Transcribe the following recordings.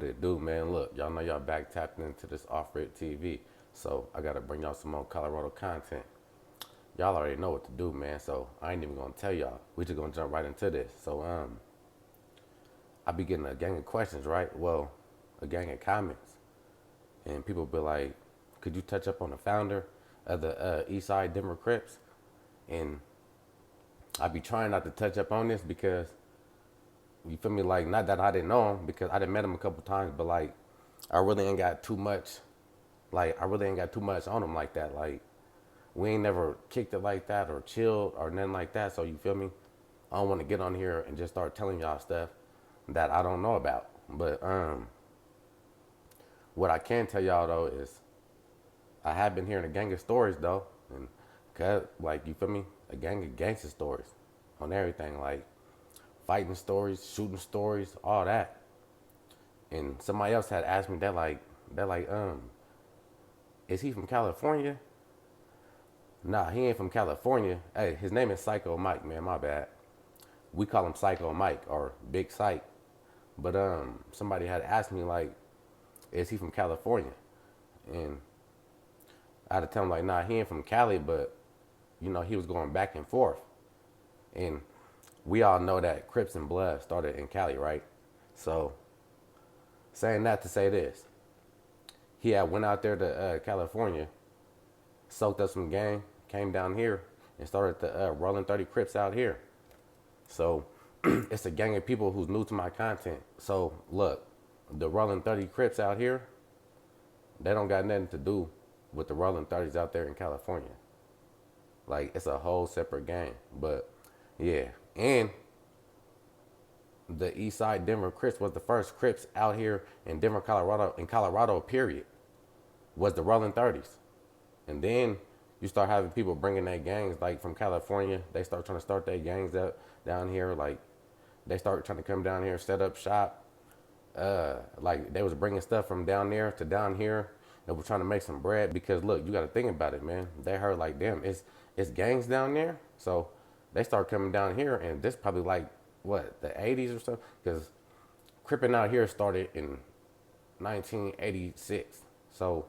Dude, man, look, y'all know y'all back tapped into this off-rip TV, so I gotta bring y'all some more Colorado content. Y'all already know what to do, man, so I ain't even gonna tell y'all. We just gonna jump right into this. So, I be getting a gang of questions, right? Well, a gang of comments, and people be like, "Could you touch up on the founder of the Eastside Denver Crips?" And I be trying not to touch up on this because you feel me, like not that I didn't know him because I done met him a couple times, but like I really ain't got too much. Like I really ain't got too much on him like that. Like we ain't never kicked it like that or chilled or nothing like that. So you feel me? I don't want to get on here and just start telling y'all stuff that I don't know about. But what I can tell y'all though is I have been hearing a gang of stories though, and cause like you feel me, a gang of gangster stories on everything, like fighting stories, shooting stories, all that. And somebody else had asked me that like, is he from California? Nah, he ain't from California. Hey, his name is Psycho Mike, man. My bad. We call him Psycho Mike or Big Psych. But somebody had asked me like, is he from California? And I had to tell him like, nah, he ain't from Cali, but you know he was going back and forth. And we all know that Crips and Blood started in Cali, right? So saying that to say this, he had went out there to California, soaked up some gang, came down here, and started the Rolling 30 Crips out here. So it's a gang of people who's new to my content. So look, the Rolling 30 Crips out here, they don't got nothing to do with the Rolling 30s out there in California. Like it's a whole separate gang. But yeah, and the Eastside Denver Crips was the first Crips out here in Denver, Colorado, in Colorado, period, was the Rolling 30s. And then you start having people bringing their gangs like from California. They start trying to start their gangs up down here. Like they start trying to come down here, set up shop. Like they was bringing stuff from down there to down here. They were trying to make some bread because look, you got to think about it, man. They heard like, damn, it's gangs down there. So they start coming down here, and this probably like what the 80s or something. Because cripping out here started in 1986. So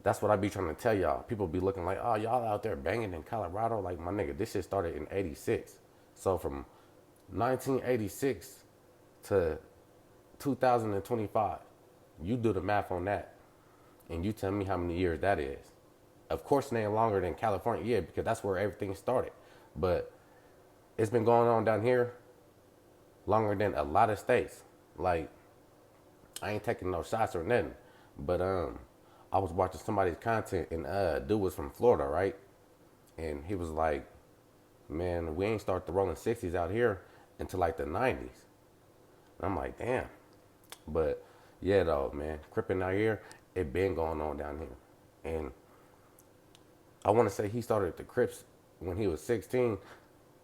that's what I be trying to tell y'all. People be looking like, oh, y'all out there banging in Colorado. Like, my nigga, this shit started in 86. So from 1986 to 2025, you do the math on that. And you tell me how many years that is. Of course, it ain't longer than California, yeah, because that's where everything started. But it's been going on down here longer than a lot of states. Like, I ain't taking no shots or nothing. But I was watching somebody's content and dude was from Florida, right? And he was like, man, we ain't start the rolling 60s out here until like the 90s. And I'm like, damn. But yeah, though, man, cripping out here, it been going on down here. And I want to say he started the Crips when he was 16.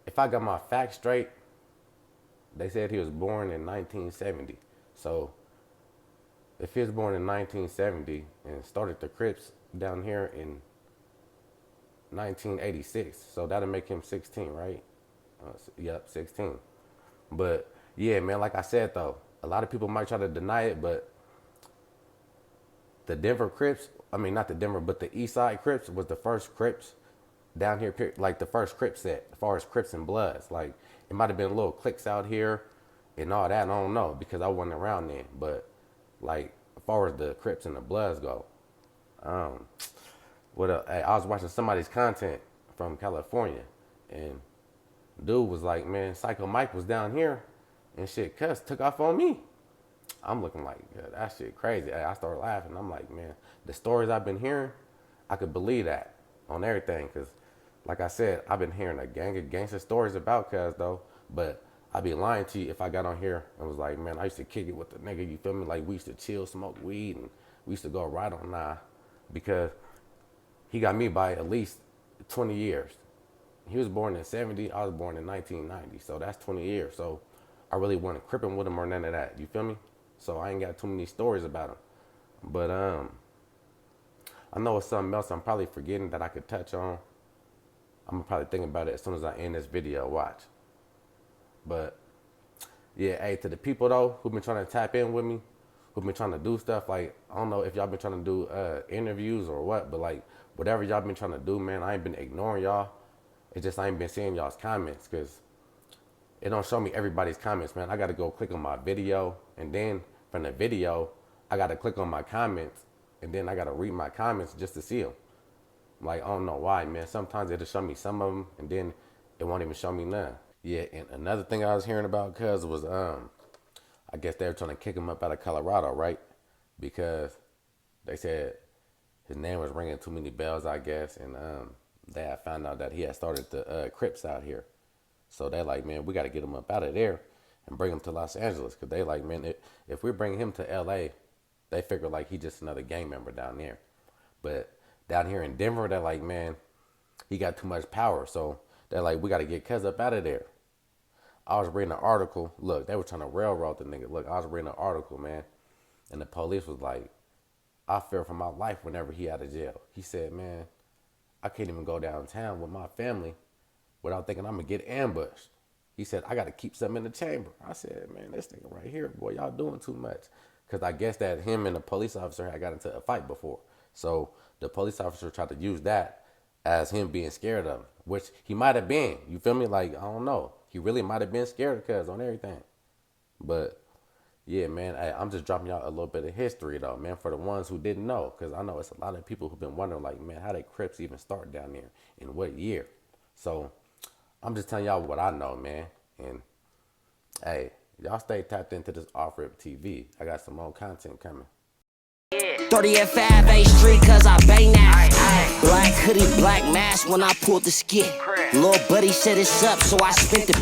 If I got my facts straight, they said he was born in 1970. So if he was born in 1970 and started the Crips down here in 1986, so that'll make him 16, right? Yep, 16. But yeah, man, like I said though, a lot of people might try to deny it, but the Denver Crips, I mean not the Denver, but the East Side Crips was the first Crips down here, like the first Crip set, as far as Crips and Bloods. Like it might have been little cliques out here and all that. I don't know because I wasn't around then, but like as far as the Crips and the Bloods go, um, hey, I was watching somebody's content from California, and dude was like, "Man, Psycho Mike was down here, and shit, cuss took off on me." I'm looking like, yeah, that shit crazy. I started laughing. I'm like, man, the stories I've been hearing, I could believe that on everything. Cause like I said, I've been hearing a gang of gangster stories about Cuz though, but I'd be lying to you if I got on here and was like, man, I used to kick it with the nigga, you feel me? Like we used to chill, smoke weed, and we used to go right on nah. Because he got me by at least 20 years. He was born in 70, I was born in 1990, so that's 20 years. So I really wasn't cripping with him or none of that, you feel me? So I ain't got too many stories about him. But I know it's something else I'm probably forgetting that I could touch on. I'm gonna probably think about it as soon as I end this video, watch. But Yeah, hey, to the people though who been trying to tap in with me, who been trying to do stuff, like I don't know if y'all been trying to do interviews or what, but like whatever y'all been trying to do, man, I ain't been ignoring y'all. It's just I ain't been seeing y'all's comments because it don't show me everybody's comments, man. I gotta go click on my video, and then from the video, I gotta click on my comments, and then I gotta read my comments just to see them. Like I don't know why, man. Sometimes it'll show me some of them, and then it won't even show me none. Yeah, and another thing I was hearing about, cuz was I guess they were trying to kick him up out of Colorado, right? Because they said his name was ringing too many bells, I guess, and they had found out that he had started the Crips out here. So they like, man, we got to get him up out of there and bring him to Los Angeles, because they like, man, if we bring him to LA, they figure like he just another gang member down there. But down here in Denver, they're like, man, he got too much power. So they're like, we got to get Cuz up out of there. I was reading an article. Look, they were trying to railroad the nigga. Look, I was reading an article, man. And the police was like, I fear for my life whenever he out of jail. He said, man, I can't even go downtown with my family without thinking I'm going to get ambushed. He said, I got to keep something in the chamber. I said, man, this nigga right here, boy, y'all doing too much. Because I guess that him and the police officer had got into a fight before. So the police officer tried to use that as him being scared of him, which he might have been. You feel me? Like, I don't know. He really might have been scared of Cuz on everything. But, yeah, man, I'm just dropping y'all a little bit of history, though, man, for the ones who didn't know. Because I know it's a lot of people who've been wondering, like, man, how did Crips even start down there? In what year? So, I'm just telling y'all what I know, man. And, hey, y'all stay tapped into this Off-Rip TV. I got some more content coming. 30 at 5 8th Street, cause I bang that. Black hoodie, black mask when I pulled the skit. Lil' buddy said it's up, so I spent the